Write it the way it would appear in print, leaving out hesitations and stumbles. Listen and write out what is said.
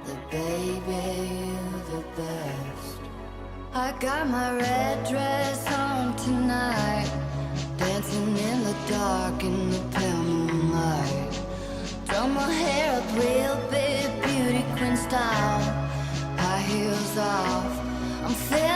The baby, you're the best. I got my red dress on tonight, dancing in the dark in the pale moonlight. Done my hair up real big, beauty queen style. High heels off, I'm feeling